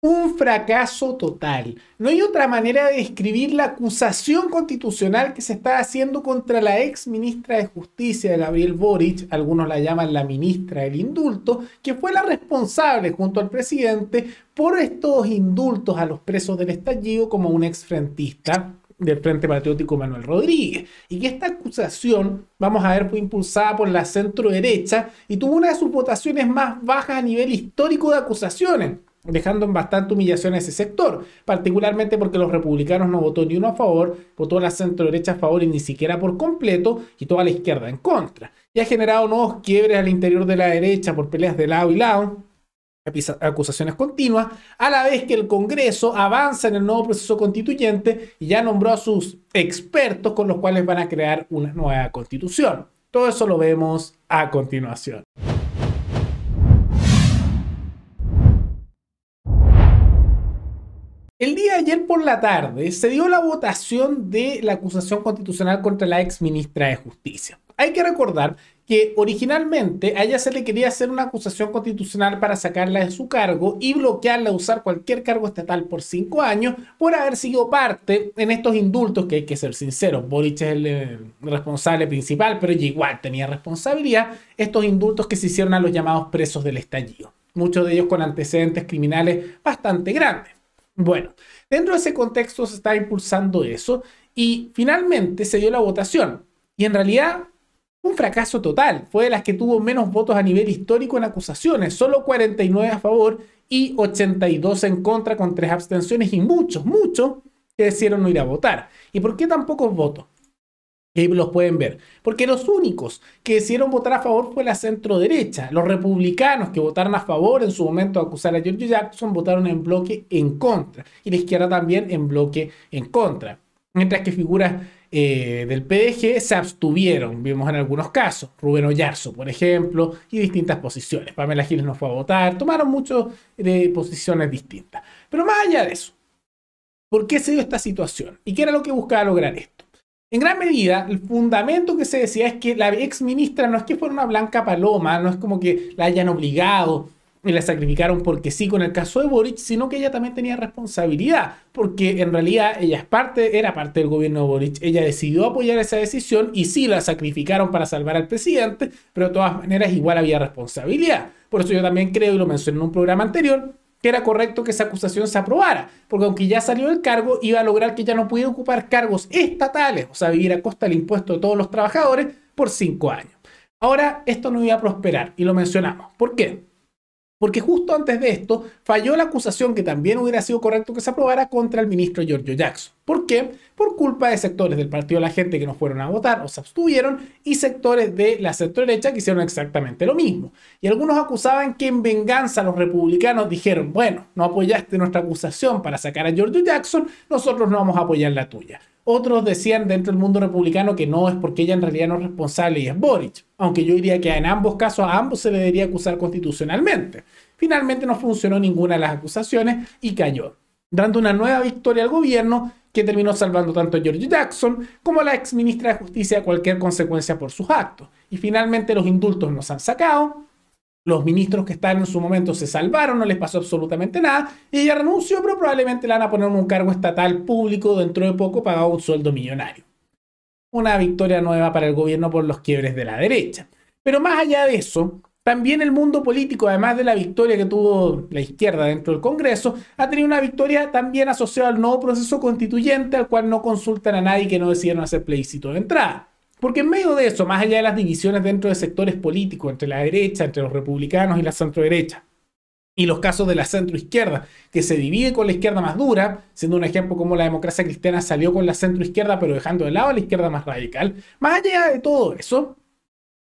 Un fracaso total. No hay otra manera de describir la acusación constitucional que se está haciendo contra la ex ministra de Justicia, Gabriel Boric, algunos la llaman la ministra del indulto, que fue la responsable junto al presidente por estos indultos a los presos del estallido como un exfrentista del Frente Patriótico Manuel Rodríguez. Y que esta acusación, vamos a ver, fue impulsada por la centro-derecha y tuvo una de sus votaciones más bajas a nivel histórico de acusaciones, dejando en bastante humillación a ese sector, particularmente porque los republicanos no votó ni uno a favor, votó la centro-derecha a favor y ni siquiera por completo, y toda la izquierda en contra. Y ha generado nuevos quiebres al interior de la derecha por peleas de lado y lado, acusaciones continuas, a la vez que el Congreso avanza en el nuevo proceso constituyente y ya nombró a sus expertos con los cuales van a crear una nueva constitución. Todo eso lo vemos a continuación. El día de ayer por la tarde se dio la votación de la acusación constitucional contra la ex ministra de Justicia. Hay que recordar que originalmente a ella se le quería hacer una acusación constitucional para sacarla de su cargo y bloquearla de usar cualquier cargo estatal por 5 años por haber sido parte en estos indultos, que hay que ser sinceros, Boric es el responsable principal, pero ella igual tenía responsabilidad, estos indultos que se hicieron a los llamados presos del estallido, muchos de ellos con antecedentes criminales bastante grandes. Bueno, dentro de ese contexto se está impulsando eso y finalmente se dio la votación. Y en realidad, un fracaso total. Fue de las que tuvo menos votos a nivel histórico en acusaciones. Solo 49 a favor y 82 en contra con 3 abstenciones y muchos que decidieron no ir a votar. ¿Y por qué tan pocos votos? Y ahí los pueden ver. Porque los únicos que decidieron votar a favor fue la centro-derecha. Los republicanos que votaron a favor en su momento de acusar a Giorgio Jackson votaron en bloque en contra. Y la izquierda también en bloque en contra. Mientras que figuras del PDG se abstuvieron, vimos en algunos casos. Rubén Oyarzo, por ejemplo, y distintas posiciones. Pamela Giles no fue a votar. Tomaron muchas posiciones distintas. Pero más allá de eso, ¿por qué se dio esta situación? ¿Y qué era lo que buscaba lograr esto? En gran medida, el fundamento que se decía es que la ex ministra no es que fuera una blanca paloma, no es como que la hayan obligado y la sacrificaron porque sí con el caso de Boric, sino que ella también tenía responsabilidad, porque en realidad ella era parte del gobierno de Boric, ella decidió apoyar esa decisión y sí la sacrificaron para salvar al presidente, pero de todas maneras igual había responsabilidad. Por eso yo también creo, y lo mencioné en un programa anterior, que era correcto que esa acusación se aprobara, porque aunque ya salió del cargo, iba a lograr que ya no pudiera ocupar cargos estatales, o sea, vivir a costa del impuesto de todos los trabajadores por 5 años. Ahora, esto no iba a prosperar, y lo mencionamos. ¿Por qué? Porque justo antes de esto falló la acusación que también hubiera sido correcto que se aprobara contra el ministro Giorgio Jackson. ¿Por qué? Por culpa de sectores del Partido de la Gente que no fueron a votar o se abstuvieron y sectores de la centro-derecha que hicieron exactamente lo mismo. Y algunos acusaban que en venganza los republicanos dijeron, bueno, no apoyaste nuestra acusación para sacar a Giorgio Jackson, nosotros no vamos a apoyar la tuya. Otros decían dentro del mundo republicano que no, es porque ella en realidad no es responsable y es Boric. Aunque yo diría que en ambos casos a ambos se le debería acusar constitucionalmente. Finalmente no funcionó ninguna de las acusaciones y cayó, dando una nueva victoria al gobierno que terminó salvando tanto a Giorgio Jackson como a la ex ministra de Justicia de cualquier consecuencia por sus actos. Y finalmente los indultos nos han sacado. Los ministros que estaban en su momento se salvaron, no les pasó absolutamente nada, y ella renunció, pero probablemente la van a poner en un cargo estatal público dentro de poco, pagado un sueldo millonario. Una victoria nueva para el gobierno por los quiebres de la derecha. Pero más allá de eso, también el mundo político, además de la victoria que tuvo la izquierda dentro del Congreso, ha tenido una victoria también asociada al nuevo proceso constituyente, al cual no consultan a nadie que no decidieron hacer plebiscito de entrada. Porque en medio de eso, más allá de las divisiones dentro de sectores políticos, entre la derecha, entre los republicanos y la centroderecha, y los casos de la centroizquierda, que se divide con la izquierda más dura, siendo un ejemplo como la democracia cristiana salió con la centroizquierda, pero dejando de lado a la izquierda más radical, más allá de todo eso,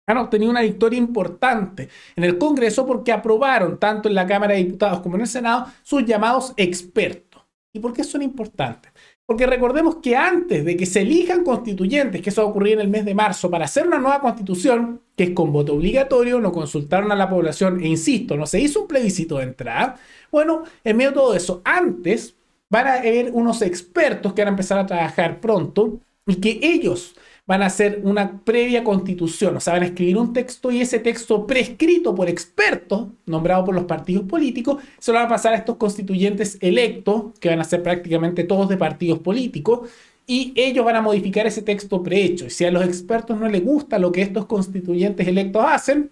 han obtenido una victoria importante en el Congreso porque aprobaron, tanto en la Cámara de Diputados como en el Senado, sus llamados expertos. ¿Y por qué son importantes? Porque recordemos que antes de que se elijan constituyentes, que eso va a ocurrir en el mes de marzo, para hacer una nueva constitución, que es con voto obligatorio, no consultaron a la población, e insisto, no se hizo un plebiscito de entrada. Bueno, en medio de todo eso, antes van a haber unos expertos que van a empezar a trabajar pronto y que ellos van a hacer una previa constitución, o sea, van a escribir un texto y ese texto prescrito por expertos, nombrados por los partidos políticos, se lo van a pasar a estos constituyentes electos, que van a ser prácticamente todos de partidos políticos, y ellos van a modificar ese texto prehecho. Y si a los expertos no les gusta lo que estos constituyentes electos hacen,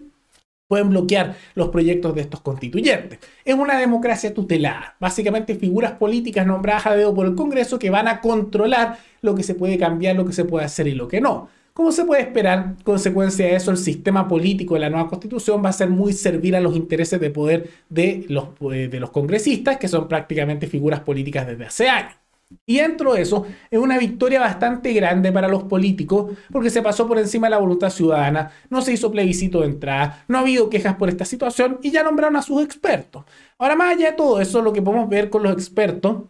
pueden bloquear los proyectos de estos constituyentes. Es una democracia tutelada. Básicamente figuras políticas nombradas a dedo por el Congreso que van a controlar lo que se puede cambiar, lo que se puede hacer y lo que no. Como se puede esperar, consecuencia de eso, el sistema político de la nueva constitución va a ser muy servir a los intereses de poder de los congresistas, que son prácticamente figuras políticas desde hace años. Y dentro de eso es una victoria bastante grande para los políticos porque se pasó por encima de la voluntad ciudadana, no se hizo plebiscito de entrada, no ha habido quejas por esta situación y ya nombraron a sus expertos. Ahora, más allá de todo eso, lo que podemos ver con los expertos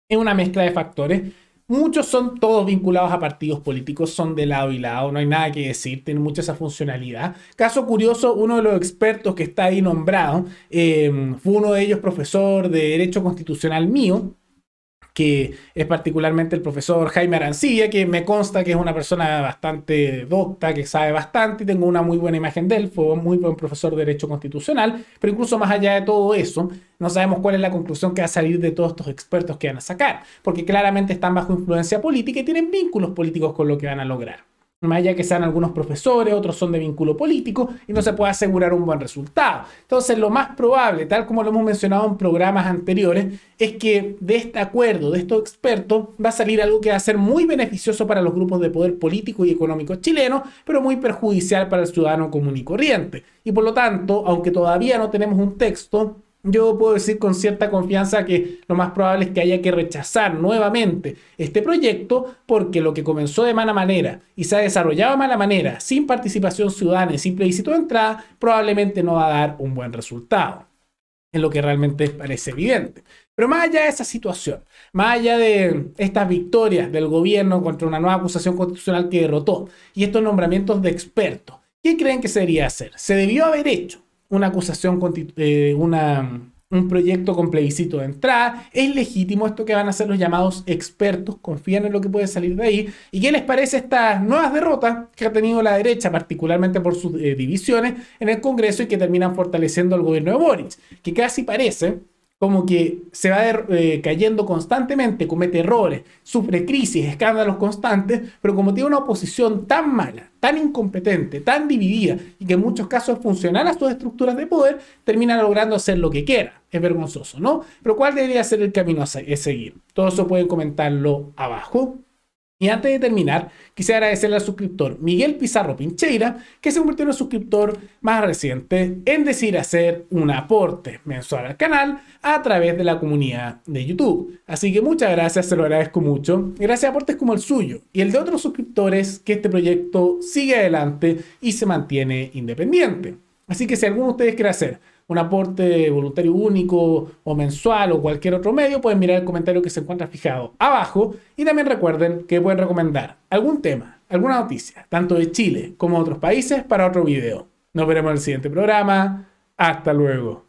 es una mezcla de factores. Muchos son todos vinculados a partidos políticos, son de lado y lado, no hay nada que decir, tienen mucha esa funcionalidad. Caso curioso, uno de los expertos que está ahí nombrado fue uno de ellos profesor de Derecho Constitucional mío, que es particularmente el profesor Jaime Arancibia, que me consta que es una persona bastante docta, que sabe bastante, y tengo una muy buena imagen de él, fue un muy buen profesor de Derecho Constitucional, pero incluso más allá de todo eso, no sabemos cuál es la conclusión que va a salir de todos estos expertos que van a sacar, porque claramente están bajo influencia política y tienen vínculos políticos con lo que van a lograr. Más allá que sean algunos profesores, otros son de vínculo político y no se puede asegurar un buen resultado. Entonces, lo más probable, tal como lo hemos mencionado en programas anteriores, es que de este acuerdo, de estos expertos, va a salir algo que va a ser muy beneficioso para los grupos de poder político y económico chilenos, pero muy perjudicial para el ciudadano común y corriente. Y por lo tanto, aunque todavía no tenemos un texto, yo puedo decir con cierta confianza que lo más probable es que haya que rechazar nuevamente este proyecto porque lo que comenzó de mala manera y se ha desarrollado de mala manera, sin participación ciudadana y sin plebiscito de entrada, probablemente no va a dar un buen resultado. Es lo que realmente parece evidente. Pero más allá de esa situación, más allá de estas victorias del gobierno contra una nueva acusación constitucional que derrotó y estos nombramientos de expertos, ¿qué creen que se debería hacer? Se debió haber hecho una acusación, un proyecto con plebiscito de entrada. Es legítimo esto que van a hacer los llamados expertos, confían en lo que puede salir de ahí. ¿Y qué les parece estas nuevas derrotas que ha tenido la derecha, particularmente por sus divisiones en el Congreso y que terminan fortaleciendo al gobierno de Boric? Que casi parece como que se va cayendo constantemente, comete errores, sufre crisis, escándalos constantes, pero como tiene una oposición tan mala, tan incompetente, tan dividida y que en muchos casos es funcional a sus estructuras de poder, termina logrando hacer lo que quiera. Es vergonzoso, ¿no? Pero ¿cuál debería ser el camino a seguir? Todo eso pueden comentarlo abajo. Y antes de terminar, quisiera agradecerle al suscriptor Miguel Pizarro Pincheira, que se convirtió en el suscriptor más reciente en decidir hacer un aporte mensual al canal a través de la comunidad de YouTube. Así que muchas gracias, se lo agradezco mucho. Gracias a aportes como el suyo y el de otros suscriptores, que este proyecto sigue adelante y se mantiene independiente. Así que si alguno de ustedes quiere hacer un aporte voluntario único o mensual o cualquier otro medio, pueden mirar el comentario que se encuentra fijado abajo y también recuerden que pueden recomendar algún tema, alguna noticia, tanto de Chile como de otros países para otro video. Nos veremos en el siguiente programa. Hasta luego.